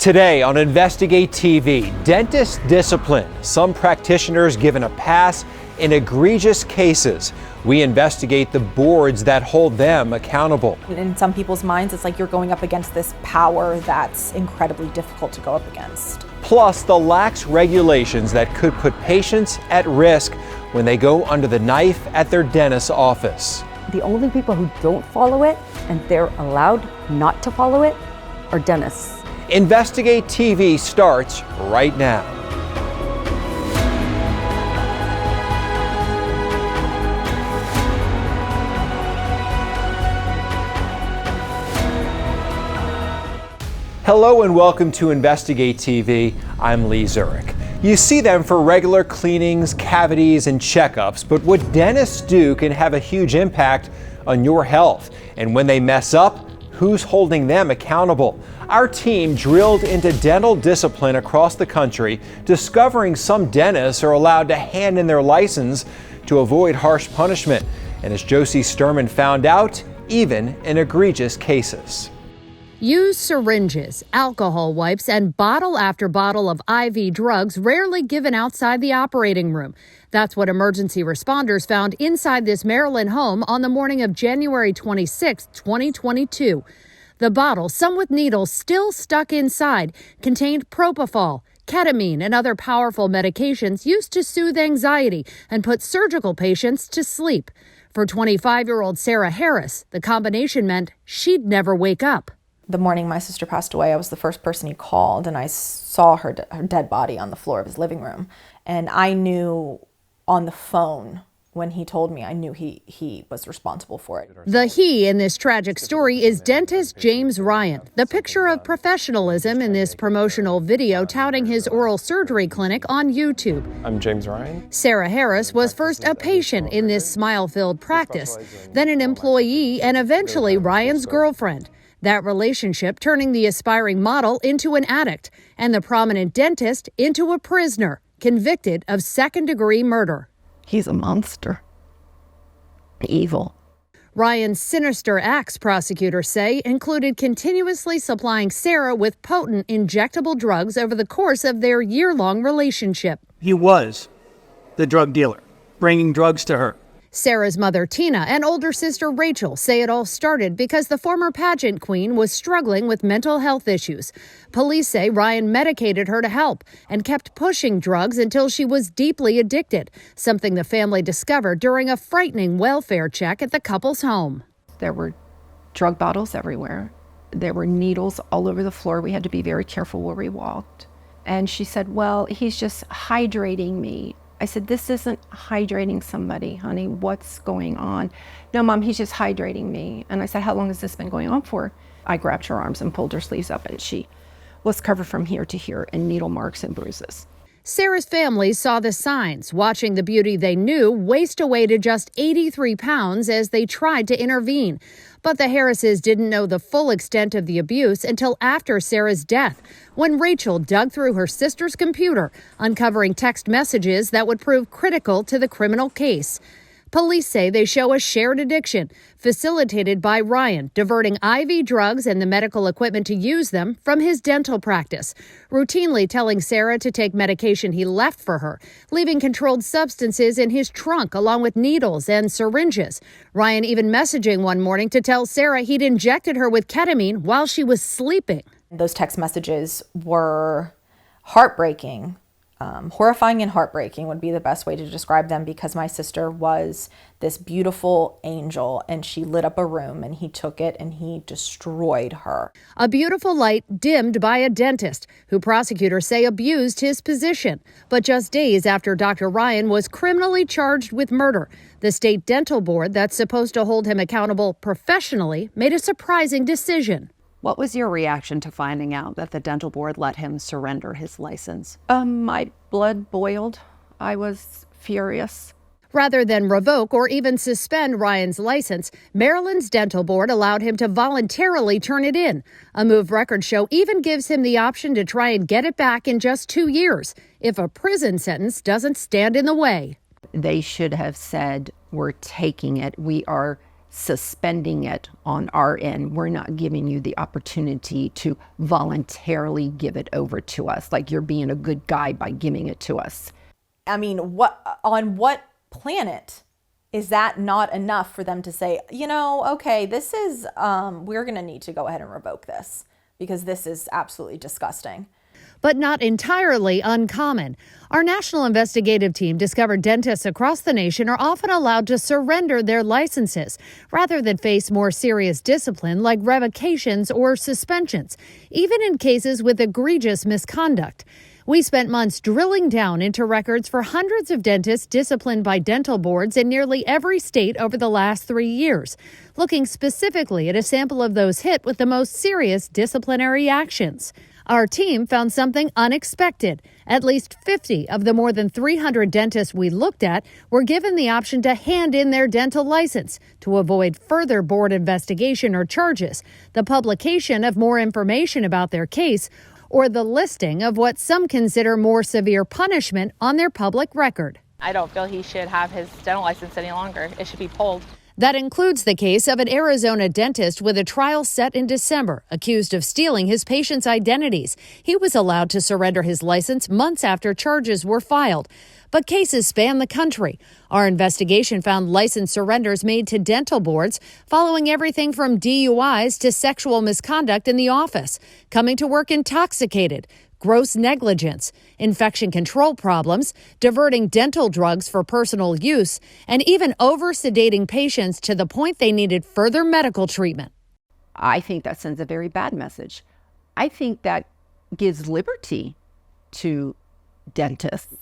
Today on Investigate TV, dentist discipline. Some practitioners given a pass in egregious cases. We investigate the boards that hold them accountable. In some people's minds, it's like you're going up against this power that's incredibly difficult to go up against. Plus, the lax regulations that could put patients at risk when they go under the knife at their dentist's office. The only people who don't follow it, and they're allowed not to follow it, are dentists. Investigate TV starts right now. Hello and welcome to Investigate TV. I'm Lee Zurich. You see them for regular cleanings, cavities, and checkups, but what dentists do can have a huge impact on your health. And when they mess up, who's holding them accountable? Our team drilled into dental discipline across the country, discovering some dentists are allowed to hand in their license to avoid harsh punishment. And as Josie Sturman found out, even in egregious cases. Used syringes, alcohol wipes, and bottle after bottle of IV drugs rarely given outside the operating room. That's what emergency responders found inside this Maryland home on the morning of January 26, 2022. The bottle, some with needles still stuck inside, contained propofol, ketamine, and other powerful medications used to soothe anxiety and put surgical patients to sleep. For 25-year-old Sarah Harris, the combination meant she'd never wake up. The morning my sister passed away, I was the first person he called, and I saw her dead body on the floor of his living room. And I knew on the phone, when he told me, I knew he was responsible for it. The he in this tragic story is dentist James Ryan, the picture of professionalism in this promotional video touting his oral surgery clinic on YouTube. I'm James Ryan. Sarah Harris was first a patient in this smile-filled practice, then an employee, and eventually Ryan's girlfriend. That relationship turning the aspiring model into an addict and the prominent dentist into a prisoner, convicted of second-degree murder. He's a monster. Evil. Ryan's sinister acts, prosecutors say, included continuously supplying Sarah with potent injectable drugs over the course of their year-long relationship. He was the drug dealer, bringing drugs to her. Sarah's mother, Tina, and older sister, Rachel, say it all started because the former pageant queen was struggling with mental health issues. Police say Ryan medicated her to help and kept pushing drugs until she was deeply addicted, something the family discovered during a frightening welfare check at the couple's home. There were drug bottles everywhere. There were needles all over the floor. We had to be very careful where we walked. And she said, well, he's just hydrating me. I said, this isn't hydrating somebody, honey. What's going on? No, Mom, he's just hydrating me. And I said, how long has this been going on for? I grabbed her arms and pulled her sleeves up, and she was covered from here to here in needle marks and bruises. Sarah's family saw the signs, watching the beauty they knew waste away to just 83 pounds as they tried to intervene. But the Harrises didn't know the full extent of the abuse until after Sarah's death, when Rachel dug through her sister's computer, uncovering text messages that would prove critical to the criminal case. Police say they show a shared addiction, facilitated by Ryan, diverting IV drugs and the medical equipment to use them from his dental practice, routinely telling Sarah to take medication he left for her, leaving controlled substances in his trunk along with needles and syringes. Ryan even messaging one morning to tell Sarah he'd injected her with ketamine while she was sleeping. Those text messages were heartbreaking. Horrifying and heartbreaking would be the best way to describe them, because my sister was this beautiful angel and she lit up a room and he took it and he destroyed her. A beautiful light dimmed by a dentist who prosecutors say abused his position. But just days after Dr. Ryan was criminally charged with murder, the state dental board that's supposed to hold him accountable professionally made a surprising decision. What was your reaction to finding out that the dental board let him surrender his license? My blood boiled. I was furious. Rather than revoke or even suspend Ryan's license, Maryland's dental board allowed him to voluntarily turn it in. A move records show even gives him the option to try and get it back in just 2 years, if a prison sentence doesn't stand in the way. They should have said, we're taking it. We are suspending it on our end. We're not giving you the opportunity to voluntarily give it over to us, like you're being a good guy by giving it to us. I mean, on what planet is that not enough for them to say, okay, this is, we're going to need to go ahead and revoke this because this is absolutely disgusting. But not entirely uncommon. Our national investigative team discovered dentists across the nation are often allowed to surrender their licenses rather than face more serious discipline like revocations or suspensions, even in cases with egregious misconduct. We spent months drilling down into records for hundreds of dentists disciplined by dental boards in nearly every state over the last 3 years, looking specifically at a sample of those hit with the most serious disciplinary actions. Our team found something unexpected. At least 50 of the more than 300 dentists we looked at were given the option to hand in their dental license to avoid further board investigation or charges, the publication of more information about their case, or the listing of what some consider more severe punishment on their public record. I don't feel he should have his dental license any longer. It should be pulled. That includes the case of an Arizona dentist with a trial set in December, accused of stealing his patients' identities. He was allowed to surrender his license months after charges were filed. But cases span the country. Our investigation found license surrenders made to dental boards following everything from DUIs to sexual misconduct in the office, coming to work intoxicated, gross negligence, infection control problems, diverting dental drugs for personal use, and even over-sedating patients to the point they needed further medical treatment. I think that sends a very bad message. I think that gives liberty to dentists.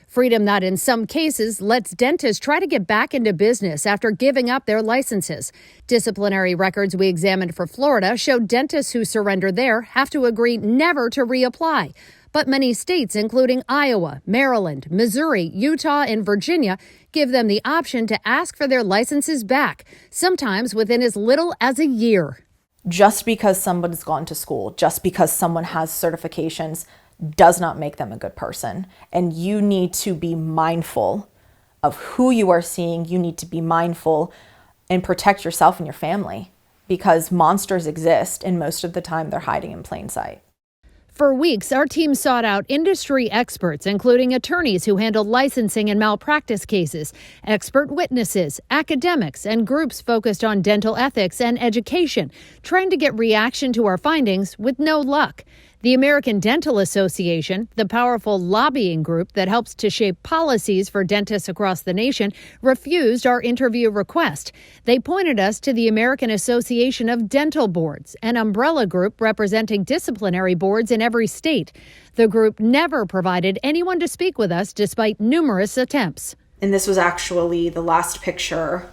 Freedom that in some cases lets dentists try to get back into business after giving up their licenses. Disciplinary records we examined for Florida showed dentists who surrender there have to agree never to reapply. But many states, including Iowa, Maryland, Missouri, Utah, and Virginia, give them the option to ask for their licenses back, sometimes within as little as a year. Just because someone's gone to school, just because someone has certifications, does not make them a good person. And you need to be mindful of who you are seeing. You need to be mindful and protect yourself and your family because monsters exist, and most of the time they're hiding in plain sight. For weeks, our team sought out industry experts, including attorneys who handle licensing and malpractice cases, expert witnesses, academics, and groups focused on dental ethics and education, trying to get reaction to our findings with no luck. The American Dental Association, the powerful lobbying group that helps to shape policies for dentists across the nation, refused our interview request. They pointed us to the American Association of Dental Boards, an umbrella group representing disciplinary boards in every state. The group never provided anyone to speak with us despite numerous attempts. And this was actually the last picture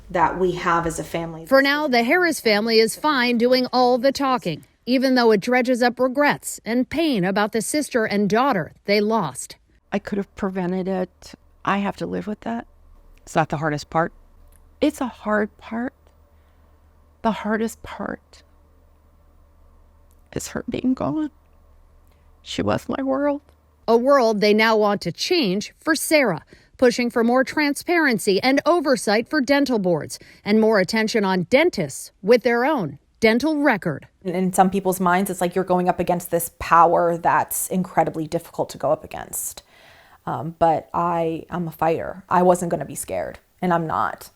that we have as a family. For now, the Harris family is fine doing all the talking, even though it dredges up regrets and pain about the sister and daughter they lost. I could have prevented it. I have to live with that. Is that the hardest part? It's a hard part. The hardest part is her being gone. She was my world. A world they now want to change for Sarah, pushing for more transparency and oversight for dental boards and more attention on dentists with their own dental record. In some people's minds, it's like you're going up against this power that's incredibly difficult to go up against. But I'm a fighter. I wasn't going to be scared, and I'm not.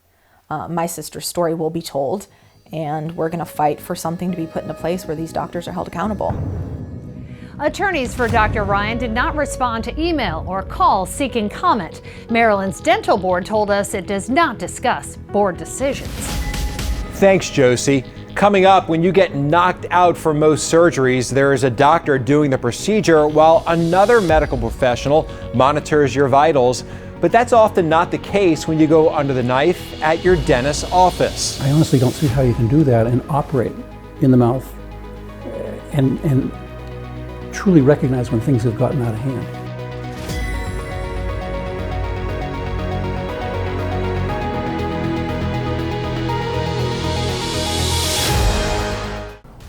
My sister's story will be told, and we're going to fight for something to be put into place where these doctors are held accountable. Attorneys for Dr. Ryan did not respond to email or call seeking comment. Maryland's dental board told us it does not discuss board decisions. Thanks, Josie. Coming up, when you get knocked out for most surgeries, there is a doctor doing the procedure while another medical professional monitors your vitals. But that's often not the case when you go under the knife at your dentist's office. I honestly don't see how you can do that and operate in the mouth and truly recognize when things have gotten out of hand.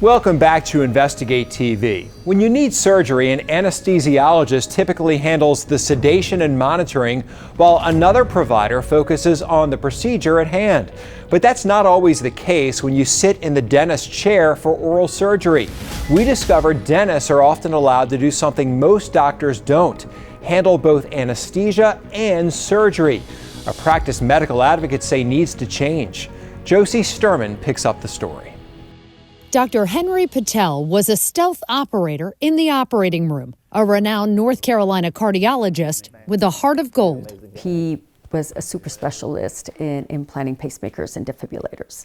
Welcome back to Investigate TV. When you need surgery, an anesthesiologist typically handles the sedation and monitoring, while another provider focuses on the procedure at hand. But that's not always the case when you sit in the dentist's chair for oral surgery. We discovered dentists are often allowed to do something most doctors don't: handle both anesthesia and surgery. A practice medical advocates say needs to change. Josie Sturman picks up the story. Dr. Henry Patel was a stealth operator in the operating room, a renowned North Carolina cardiologist with a heart of gold. He was a super specialist in implanting pacemakers and defibrillators.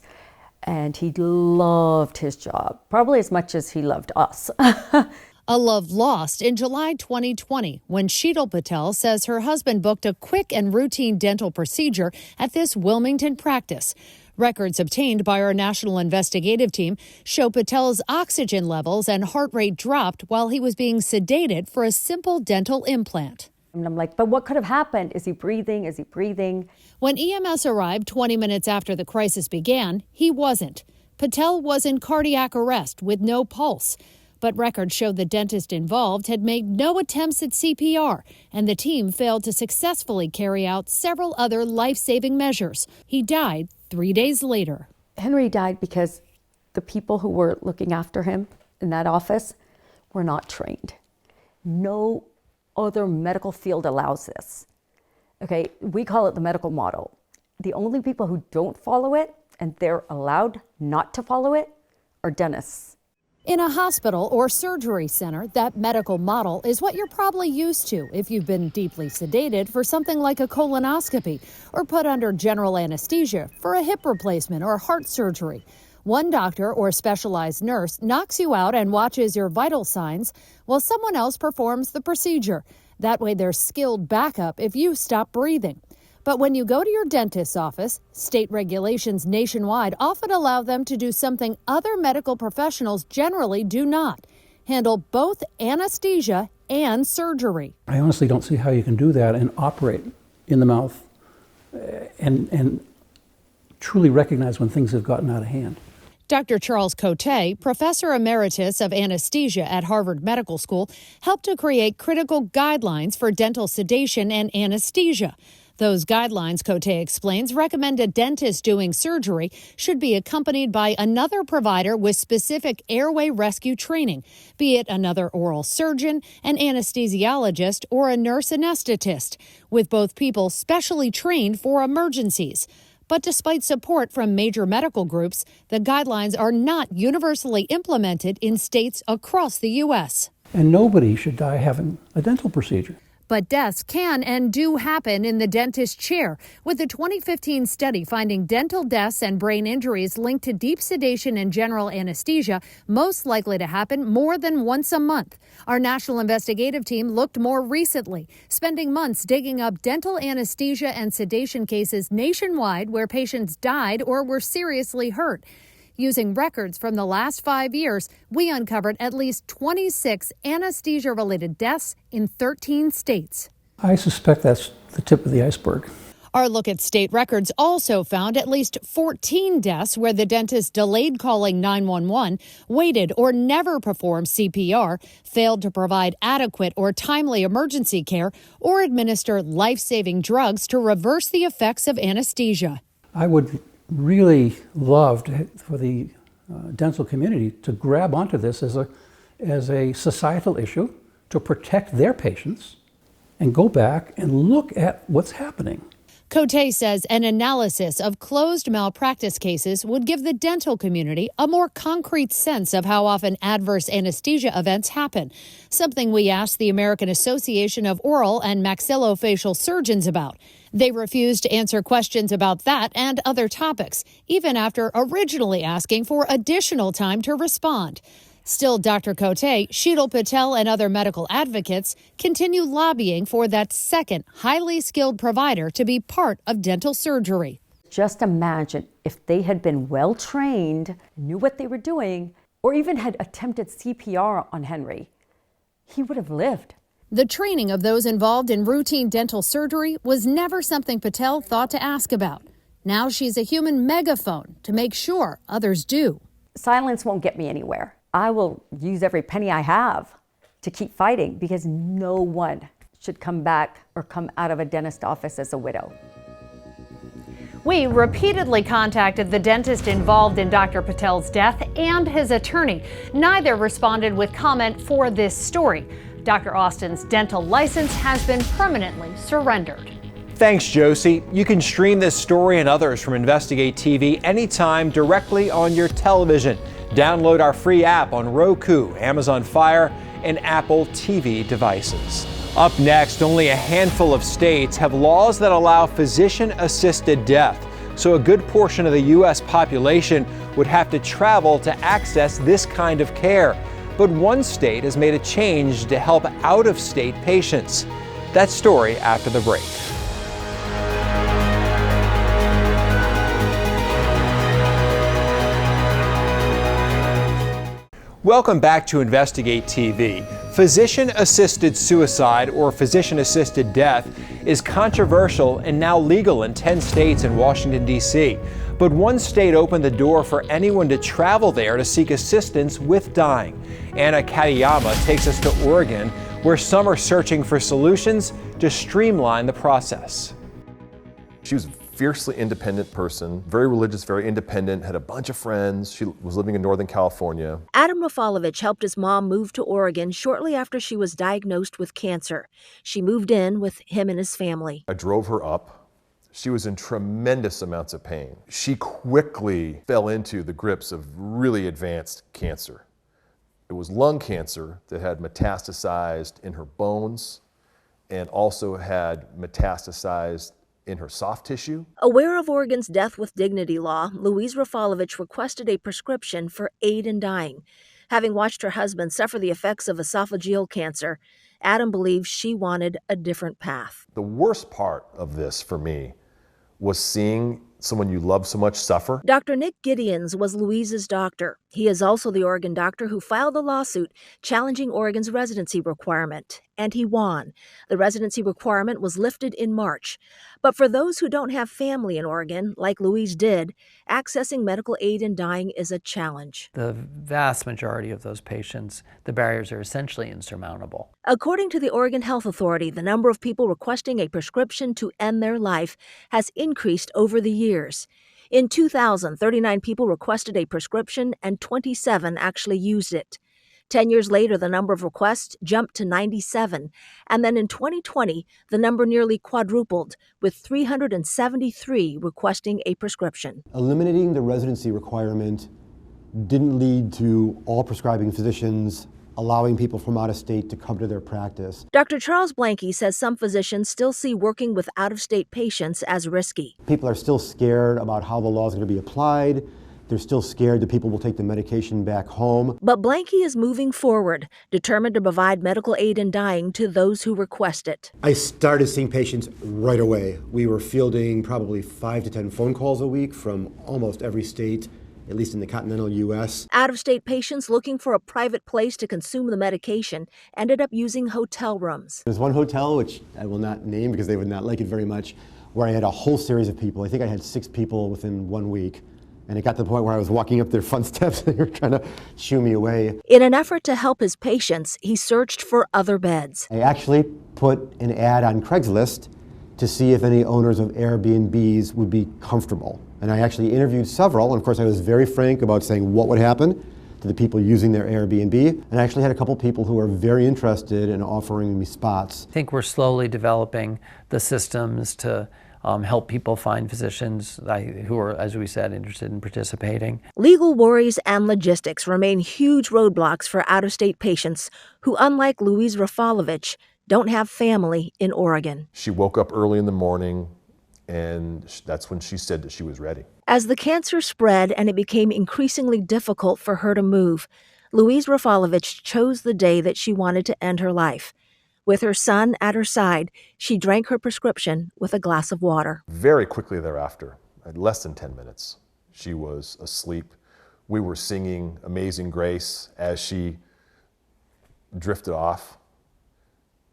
And he loved his job, probably as much as he loved us. A love lost in July 2020 when Sheetal Patel says her husband booked a quick and routine dental procedure at this Wilmington practice. Records obtained by our national investigative team show Patel's oxygen levels and heart rate dropped while he was being sedated for a simple dental implant. And I'm like, but what could have happened? Is he breathing? Is he breathing? When EMS arrived 20 minutes after the crisis began, he wasn't. Patel was in cardiac arrest with no pulse. But records showed the dentist involved had made no attempts at CPR, and the team failed to successfully carry out several other life-saving measures. He died 3 days later. Henry died because the people who were looking after him in that office were not trained. No other medical field allows this. Okay, we call it the medical model. The only people who don't follow it, and they're allowed not to follow it, are dentists. In a hospital or surgery center, that medical model is what you're probably used to if you've been deeply sedated for something like a colonoscopy or put under general anesthesia for a hip replacement or heart surgery. One doctor or specialized nurse knocks you out and watches your vital signs while someone else performs the procedure. That way there's skilled backup if you stop breathing. But when you go to your dentist's office, state regulations nationwide often allow them to do something other medical professionals generally do not: handle both anesthesia and surgery. I honestly don't see how you can do that and operate in the mouth and truly recognize when things have gotten out of hand. Dr. Charles Cote, professor emeritus of anesthesia at Harvard Medical School, helped to create critical guidelines for dental sedation and anesthesia. Those guidelines, Cote explains, recommend a dentist doing surgery should be accompanied by another provider with specific airway rescue training, be it another oral surgeon, an anesthesiologist, or a nurse anesthetist, with both people specially trained for emergencies. But despite support from major medical groups, the guidelines are not universally implemented in states across the U.S. And nobody should die having a dental procedure. But deaths can and do happen in the dentist chair, with a 2015 study finding dental deaths and brain injuries linked to deep sedation and general anesthesia most likely to happen more than once a month. Our national investigative team looked more recently, spending months digging up dental anesthesia and sedation cases nationwide where patients died or were seriously hurt. Using records from the last 5 years, we uncovered at least 26 anesthesia-related deaths in 13 states. I suspect that's the tip of the iceberg. Our look at state records also found at least 14 deaths where the dentist delayed calling 911, waited or never performed CPR, failed to provide adequate or timely emergency care, or administer life-saving drugs to reverse the effects of anesthesia. I would really love for the dental community to grab onto this as a societal issue to protect their patients and go back and look at what's happening. Cote says an analysis of closed malpractice cases would give the dental community a more concrete sense of how often adverse anesthesia events happen, something we asked the American Association of Oral and Maxillofacial Surgeons about. They refused to answer questions about that and other topics, even after originally asking for additional time to respond. Still, Dr. Cote, Sheetal Patel, and other medical advocates continue lobbying for that second highly skilled provider to be part of dental surgery. Just imagine if they had been well trained, knew what they were doing, or even had attempted CPR on Henry, he would have lived. The training of those involved in routine dental surgery was never something Patel thought to ask about. Now she's a human megaphone to make sure others do. Silence won't get me anywhere. I will use every penny I have to keep fighting because no one should come back or come out of a dentist office as a widow. We repeatedly contacted the dentist involved in Dr. Patel's death and his attorney. Neither responded with comment for this story. Dr. Austin's dental license has been permanently surrendered. Thanks, Josie. You can stream this story and others from Investigate TV anytime directly on your television. Download our free app on Roku, Amazon Fire, and Apple TV devices. Up next, only a handful of states have laws that allow physician-assisted death. So a good portion of the U.S. population would have to travel to access this kind of care. But one state has made a change to help out-of-state patients. That story after the break. Welcome back to Investigate TV. Physician-assisted suicide or physician-assisted death is controversial and now legal in 10 states and Washington, D.C. But one state opened the door for anyone to travel there to seek assistance with dying. Anna Katayama takes us to Oregon, where some are searching for solutions to streamline the process. She was a fiercely independent person, very religious, very independent, had a bunch of friends. She was living in Northern California. Adam Rafalovich helped his mom move to Oregon shortly after she was diagnosed with cancer. She moved in with him and his family. I drove her up. She was in tremendous amounts of pain. She quickly fell into the grips of really advanced cancer. It was lung cancer that had metastasized in her bones and also had metastasized in her soft tissue. Aware of Oregon's death with dignity law, Louise Rafalovich requested a prescription for aid in dying. Having watched her husband suffer the effects of esophageal cancer, Adam believes she wanted a different path. The worst part of this for me was seeing someone you love so much suffer. Dr. Nick Gideons was Louise's doctor. He is also the Oregon doctor who filed the lawsuit challenging Oregon's residency requirement, and he won. The residency requirement was lifted in March. But for those who don't have family in Oregon, like Louise did, accessing medical aid in dying is a challenge. The vast majority of those patients, the barriers are essentially insurmountable. According to the Oregon Health Authority, the number of people requesting a prescription to end their life has increased over the years. In 2000, 39 people requested a prescription and 27 actually used it. 10 years later, the number of requests jumped to 97. And then in 2020, the number nearly quadrupled, with 373 requesting a prescription. Eliminating the residency requirement didn't lead to all prescribing physicians allowing people from out of state to come to their practice. Dr. Charles Blanky says some physicians still see working with out-of-state patients as risky. People are still scared about how the law is going to be applied. They're still scared that people will take the medication back home. But Blanky is moving forward, determined to provide medical aid in dying to those who request it. I started seeing patients right away. We were fielding probably 5 to 10 phone calls a week from almost every state, at least in the continental U.S. Out-of-state patients looking for a private place to consume the medication ended up using hotel rooms. There's one hotel, which I will not name because they would not like it very much, where I had a whole series of people. I think I had 6 people within 1 week. And it got to the point where I was walking up their front steps and they were trying to shoo me away. In an effort to help his patients, he searched for other beds. I actually put an ad on Craigslist to see if any owners of Airbnbs would be comfortable. And I actually interviewed several, and of course I was very frank about saying what would happen to the people using their Airbnb. And I actually had a couple people who were very interested in offering me spots. I think we're slowly developing the systems to help people find physicians who are, as we said, interested in participating. Legal worries and logistics remain huge roadblocks for out-of-state patients who, unlike Louise Rafalovich, don't have family in Oregon. She woke up early in the morning, and that's when she said that she was ready. As the cancer spread and it became increasingly difficult for her to move, Louise Rafalovich chose the day that she wanted to end her life. With her son at her side, she drank her prescription with a glass of water. Very quickly thereafter, in less than 10 minutes, she was asleep. We were singing Amazing Grace as she drifted off.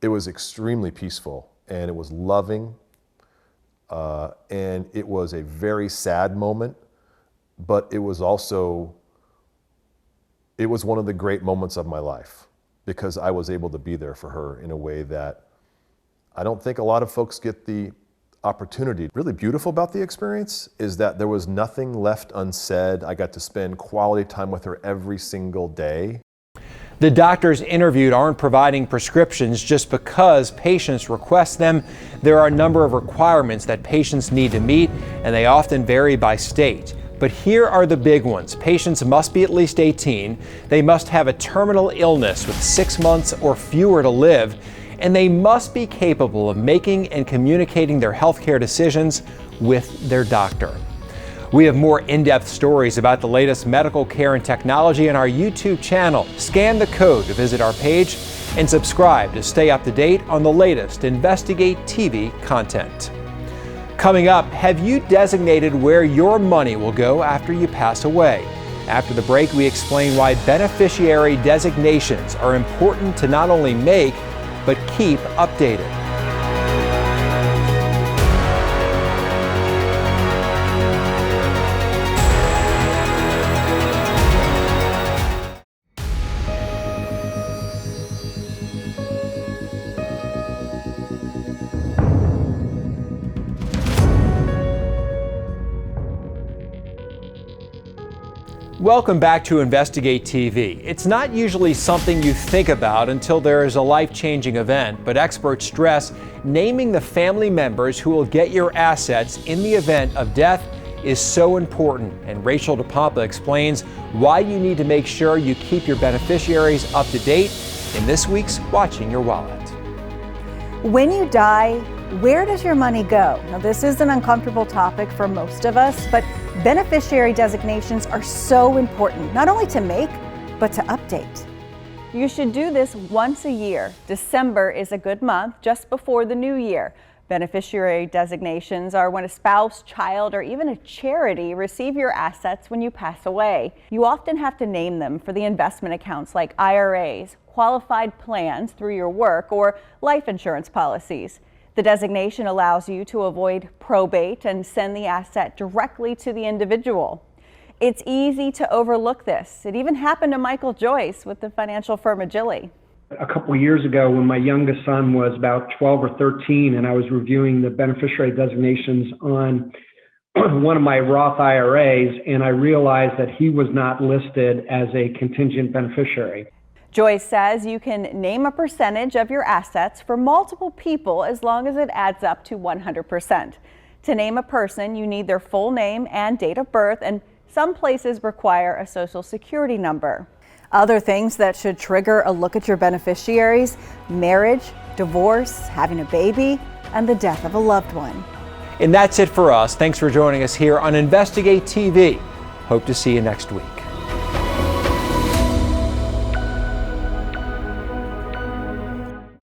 It was extremely peaceful, and it was loving, and it was a very sad moment, but it was also It was one of the great moments of my life because I was able to be there for her in a way that I don't think a lot of folks get the opportunity. Really beautiful about the experience is that there was nothing left unsaid. I got to spend quality time with her every single day. The doctors interviewed aren't providing prescriptions just because patients request them. There are a number of requirements that patients need to meet, and they often vary by state. But here are the big ones. Patients must be at least 18. They must have a terminal illness with 6 months or fewer to live. And they must be capable of making and communicating their healthcare decisions with their doctor. We have more in-depth stories about the latest medical care and technology on our YouTube channel. Scan the code to visit our page and subscribe to stay up to date on the latest Investigate TV content. Coming up, have you designated where your money will go after you pass away? After the break, we explain why beneficiary designations are important to not only make, but keep updated. Welcome back to Investigate TV. It's not usually something you think about until there is a life-changing event, but experts stress naming the family members who will get your assets in the event of death is so important. And Rachel DePompa explains why you need to make sure you keep your beneficiaries up to date in this week's Watching Your Wallet. When you die, where does your money go? Now, this is an uncomfortable topic for most of us, but beneficiary designations are so important, not only to make, but to update. You should do this once a year. December is a good month just before the new year. Beneficiary designations are when a spouse, child, or even a charity receive your assets when you pass away. You often have to name them for the investment accounts like IRAs, qualified plans through your work, or life insurance policies. The designation allows you to avoid probate and send the asset directly to the individual. It's easy to overlook this. It even happened to Michael Joyce with the financial firm Agili. A couple of years ago, when my youngest son was about 12 or 13, and I was reviewing the beneficiary designations on one of my Roth IRAs, and I realized that he was not listed as a contingent beneficiary. Joyce says you can name a percentage of your assets for multiple people as long as it adds up to 100%. To name a person, you need their full name and date of birth, and some places require a social security number. Other things that should trigger a look at your beneficiaries: marriage, divorce, having a baby, and the death of a loved one. And that's it for us. Thanks for joining us here on Investigate TV. Hope to see you next week.